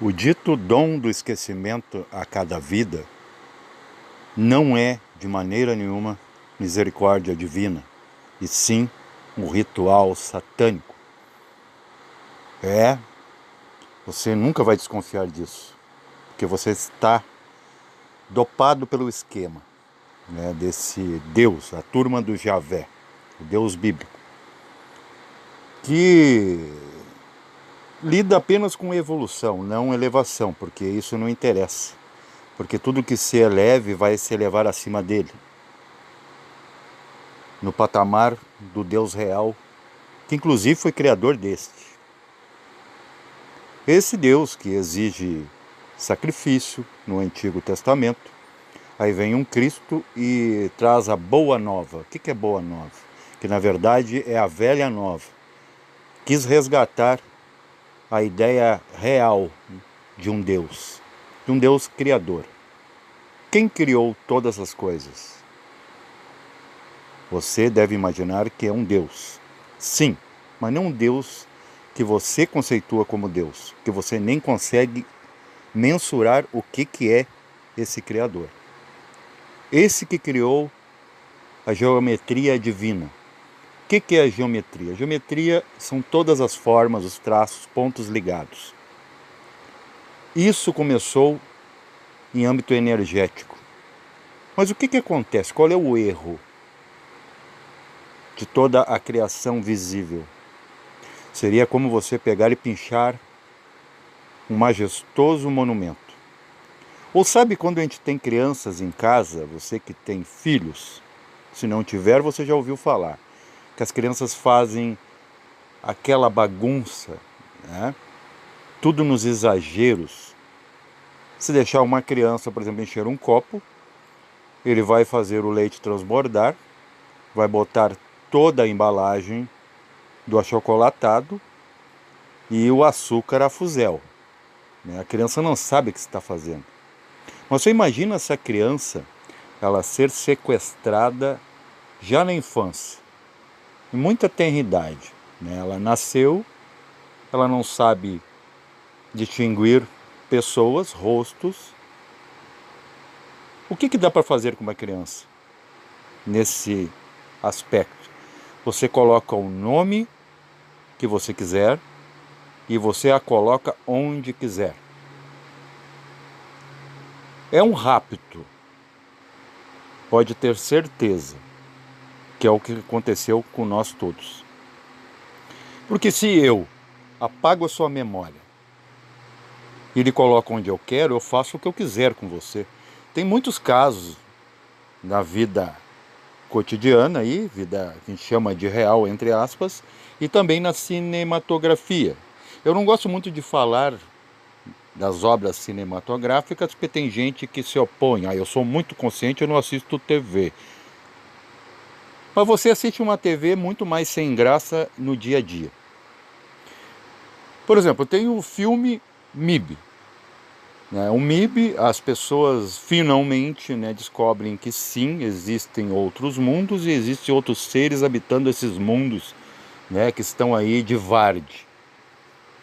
O dito dom do esquecimento a cada vida não é, de maneira nenhuma, misericórdia divina, e sim um ritual satânico. Você nunca vai desconfiar disso, porque você está dopado pelo esquema, né, desse Deus, a turma do Javé, o Deus bíblico, que lida apenas com evolução, não elevação, porque isso não interessa. Porque tudo que se eleve vai se elevar acima dele, no patamar do Deus real, que inclusive foi criador deste. Esse Deus que exige sacrifício no Antigo Testamento, aí vem um Cristo e traz a boa nova. O que é boa nova? Que na verdade é a velha nova. Quis resgatar a ideia real de um Deus criador. Quem criou todas as coisas? Você deve imaginar que é um Deus. Sim, mas não um Deus que você conceitua como Deus, que você nem consegue mensurar o que é esse Criador. Esse que criou a geometria divina. O que é a geometria? A geometria são todas as formas, os traços, pontos ligados. Isso começou em âmbito energético. Mas o que acontece? Qual é o erro de toda a criação visível? Seria como você pegar e pinchar um majestoso monumento. Ou sabe quando a gente tem crianças em casa, você que tem filhos, se não tiver, você já ouviu falar, que as crianças fazem aquela bagunça, né? Tudo nos exageros. Se deixar uma criança, por exemplo, encher um copo, ele vai fazer o leite transbordar, vai botar toda a embalagem do achocolatado e o açúcar a fuzel. A criança não sabe o que está fazendo. Mas você imagina essa criança, ela ser sequestrada já na infância, em muita tenridade, né? Ela nasceu, ela não sabe distinguir pessoas, rostos. O que dá para fazer com uma criança nesse aspecto? Você coloca o nome que você quiser e você a coloca onde quiser. É um rapto, pode ter certeza, que é o que aconteceu com nós todos. Porque se eu apago a sua memória e lhe coloco onde eu quero, eu faço o que eu quiser com você. Tem muitos casos na vida cotidiana, aí, vida que a gente chama de real, entre aspas, e também na cinematografia. Eu não gosto muito de falar das obras cinematográficas, porque tem gente que se opõe. Eu sou muito consciente, eu não assisto TV. Mas você assiste uma TV muito mais sem graça no dia a dia. Por exemplo, tem o filme MIB. O MIB, as pessoas finalmente, descobrem que sim, existem outros mundos e existem outros seres habitando esses mundos, que estão aí de Varde.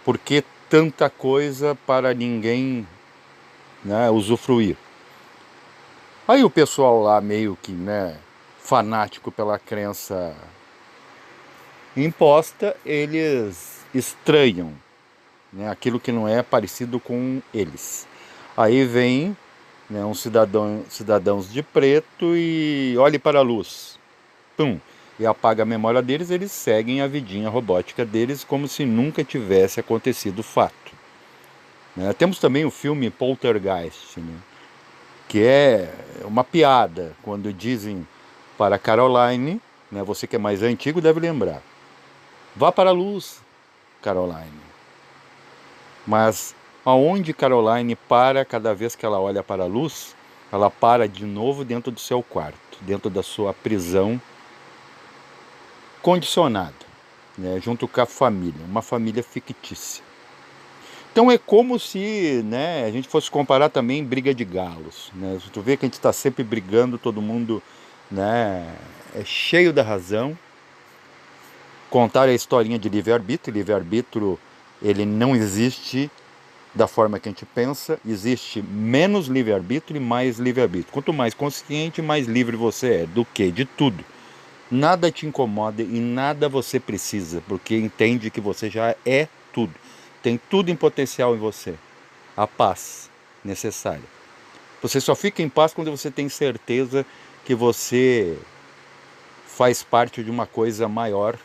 Por que tanta coisa para ninguém, usufruir? Aí o pessoal lá meio que fanático pela crença imposta, eles estranham aquilo que não é parecido com eles. Aí vem uns cidadãos de preto e olhe para a luz. Pum! E apaga a memória deles, eles seguem a vidinha robótica deles como se nunca tivesse acontecido o fato. Temos também o filme Poltergeist, que é uma piada, quando dizem para Caroline, você que é mais antigo deve lembrar, vá para a luz, Caroline. Mas aonde Caroline para cada vez que ela olha para a luz, ela para de novo dentro do seu quarto, dentro da sua prisão condicionada, junto com a família, uma família fictícia. Então é como se a gente fosse comparar também briga de galos. Tu vê que a gente está sempre brigando, todo mundo é cheio da razão. Contar a historinha de livre-arbítrio. Livre-arbítrio, ele não existe da forma que a gente pensa, existe menos livre-arbítrio e mais livre-arbítrio. Quanto mais consciente, mais livre você é. Do que? De tudo. Nada te incomoda e nada você precisa, porque entende que você já é tudo. Tem tudo em potencial em você. A paz necessária. Você só fica em paz quando você tem certeza que você faz parte de uma coisa maior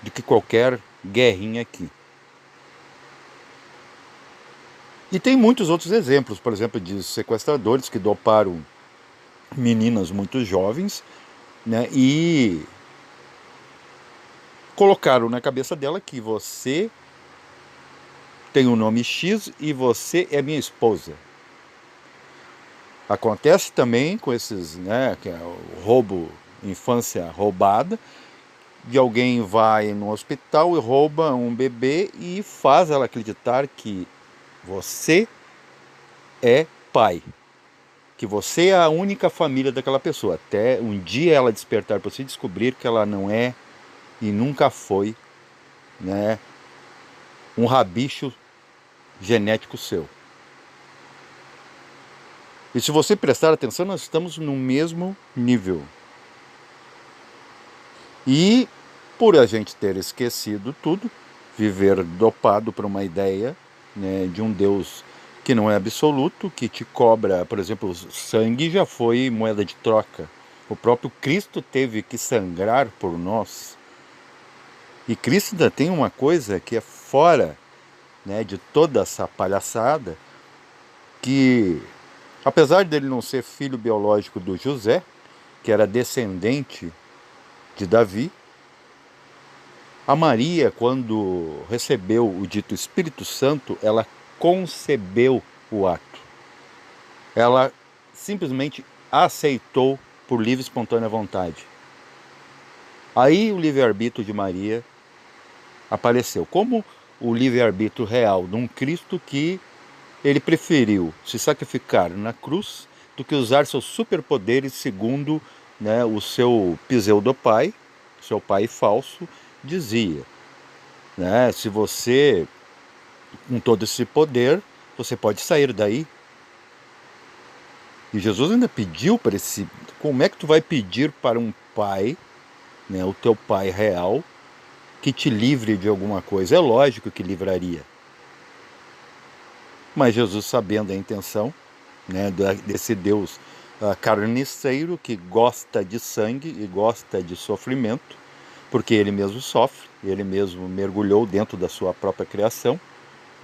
do que qualquer guerrinha aqui. E tem muitos outros exemplos, por exemplo, de sequestradores que doparam meninas muito jovens, né, e colocaram na cabeça dela que você tem o nome X e você é minha esposa. Acontece também com esses, né, que é o roubo, infância roubada, de alguém vai no hospital e rouba um bebê e faz ela acreditar que você é pai, que você é a única família daquela pessoa, até um dia ela despertar para você descobrir que ela não é e nunca foi, né, um rabicho genético seu. E se você prestar atenção, nós estamos no mesmo nível. E por a gente ter esquecido tudo, viver dopado por uma ideia, né, de um Deus que não é absoluto, que te cobra, por exemplo, o sangue já foi moeda de troca. O próprio Cristo teve que sangrar por nós. E Cristo ainda tem uma coisa que é fora, né, de toda essa palhaçada, que apesar dele não ser filho biológico do José, que era descendente de Davi, a Maria, quando recebeu o dito Espírito Santo, ela concebeu o ato. Ela simplesmente aceitou por livre e espontânea vontade. Aí o livre-arbítrio de Maria apareceu como o livre-arbítrio real de um Cristo que ele preferiu se sacrificar na cruz do que usar seus superpoderes segundo, né, o seu pseudo-pai, seu pai falso, dizia. Né? Se você, com todo esse poder, você pode sair daí. E Jesus ainda pediu para esse... Como é que tu vai pedir para um pai, né, o teu pai real, que te livre de alguma coisa? É lógico que livraria. Mas Jesus, sabendo a intenção, né, desse Deus carniceiro que gosta de sangue e gosta de sofrimento, porque ele mesmo sofre, ele mesmo mergulhou dentro da sua própria criação.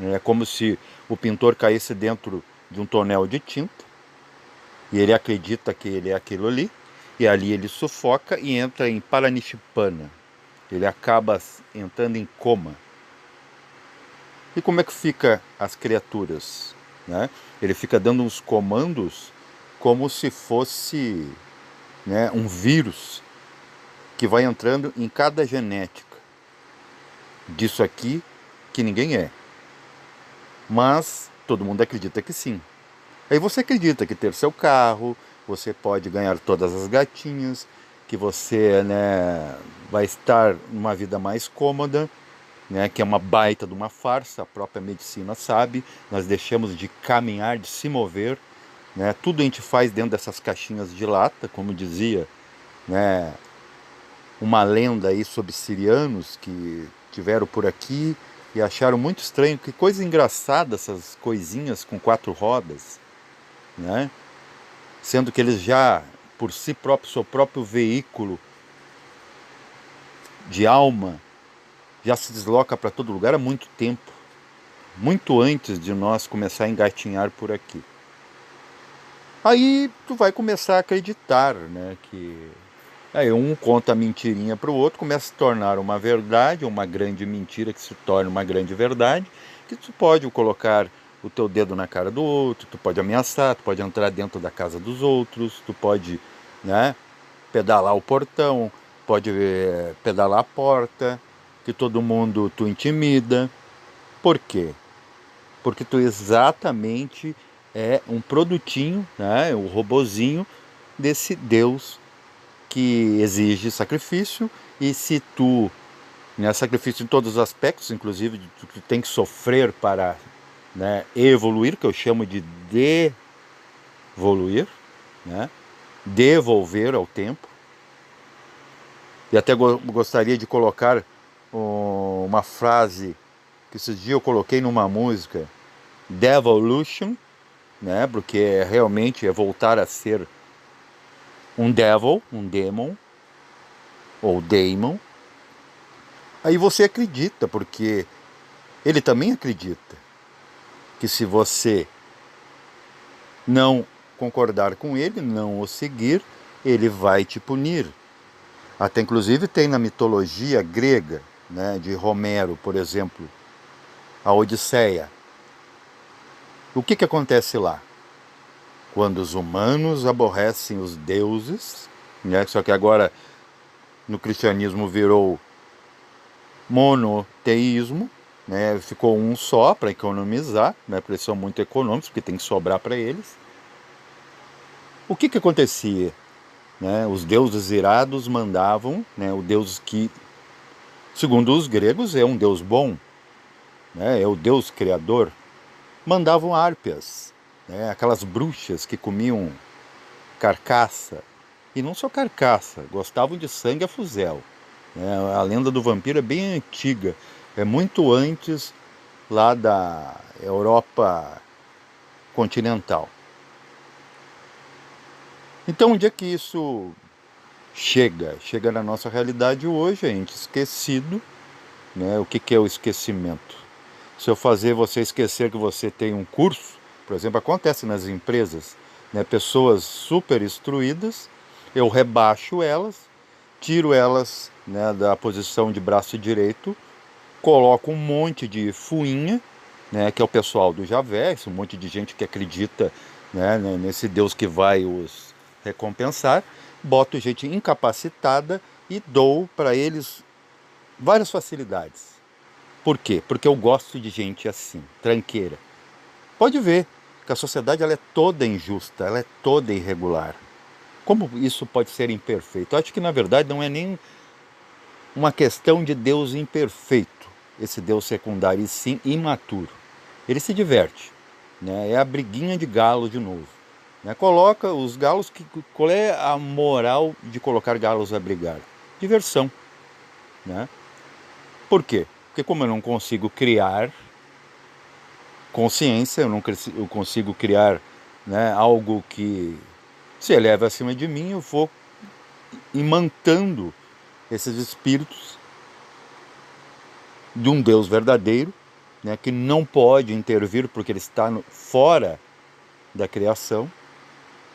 É como se o pintor caísse dentro de um tonel de tinta e ele acredita que ele é aquilo ali, e ali ele sufoca e entra em Paranishipana. Ele acaba entrando em coma. E como é que fica as criaturas? Né? Ele fica dando uns comandos como se fosse, né, um vírus que vai entrando em cada genética disso aqui que ninguém é. Mas todo mundo acredita que sim. Aí você acredita que ter seu carro, você pode ganhar todas as gatinhas, que você, né, vai estar numa vida mais cômoda, né, que é uma baita de uma farsa, a própria medicina sabe. Nós deixamos de caminhar, de se mover, né, tudo a gente faz dentro dessas caixinhas de lata, como dizia, né, uma lenda aí sobre sirianos que tiveram por aqui e acharam muito estranho, que coisa engraçada essas coisinhas com 4 rodas, né? Sendo que eles já, por si próprio, seu próprio veículo de alma, já se desloca para todo lugar há muito tempo, muito antes de nós começar a engatinhar por aqui. Aí tu vai começar a acreditar, né, que aí um conta a mentirinha para o outro, começa a se tornar uma verdade, uma grande mentira que se torna uma grande verdade, que tu pode colocar o teu dedo na cara do outro, tu pode ameaçar, tu pode entrar dentro da casa dos outros, tu pode, né, pedalar o portão, pode pedalar a porta, que todo mundo tu intimida. Por quê? Porque tu exatamente é um produtinho, né, um robozinho desse Deus que exige sacrifício, e se tu, né, sacrifício em todos os aspectos, inclusive tu tem que sofrer para né, evoluir, que eu chamo de devoluir, né, devolver ao tempo. E até gostaria de colocar uma frase que esses dias eu coloquei numa música, Devolution, né, porque realmente é voltar a ser um devil, um demon, ou daemon. Aí você acredita, porque ele também acredita que se você não concordar com ele, não o seguir, ele vai te punir. Até inclusive tem na mitologia grega, né, de Homero, por exemplo, a Odisseia. O que acontece lá? Quando os humanos aborrecem os deuses, né, só que agora no cristianismo virou monoteísmo, né, ficou um só para economizar, né, porque eles são muito econômicos, porque tem que sobrar para eles. O que acontecia? Né, os deuses irados mandavam, né, o deus que, segundo os gregos, é um deus bom, né, é o deus criador, mandavam hárpias, né, aquelas bruxas que comiam carcaça, e não só carcaça, gostavam de sangue a fuzel. Né, a lenda do vampiro é bem antiga, é muito antes lá da Europa continental. Então, onde é que isso chega na nossa realidade hoje? A gente esquecido, né? O que é o esquecimento? Se eu fazer você esquecer que você tem um curso, por exemplo, acontece nas empresas, né? Pessoas super instruídas, eu rebaixo elas, tiro elas, né, da posição de braço direito, coloco um monte de fuinha, né, que é o pessoal do Javé, esse monte de gente que acredita, né, nesse Deus que vai os recompensar, boto gente incapacitada e dou para eles várias facilidades. Por quê? Porque eu gosto de gente assim, tranqueira. Pode ver que a sociedade ela é toda injusta, ela é toda irregular. Como isso pode ser imperfeito? Eu acho que na verdade não é nem uma questão de Deus imperfeito, esse Deus secundário, e sim imaturo. Ele se diverte, né? É a briguinha de galo de novo. Né? Coloca os galos, qual é a moral de colocar galos a brigar? Diversão. Né? Por quê? Porque como eu não consigo criar consciência, eu consigo criar, né, algo que se eleva acima de mim, eu vou imantando esses espíritos de um Deus verdadeiro, né, que não pode intervir porque ele está fora da criação,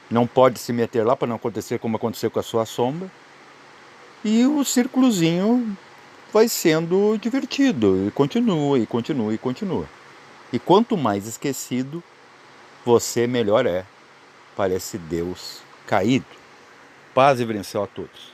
não pode se meter lá para não acontecer como aconteceu com a sua sombra, e o círculozinho vai sendo divertido, e continua, e continua, e continua. E quanto mais esquecido você, melhor é para esse Deus caído. Paz e bênção a todos.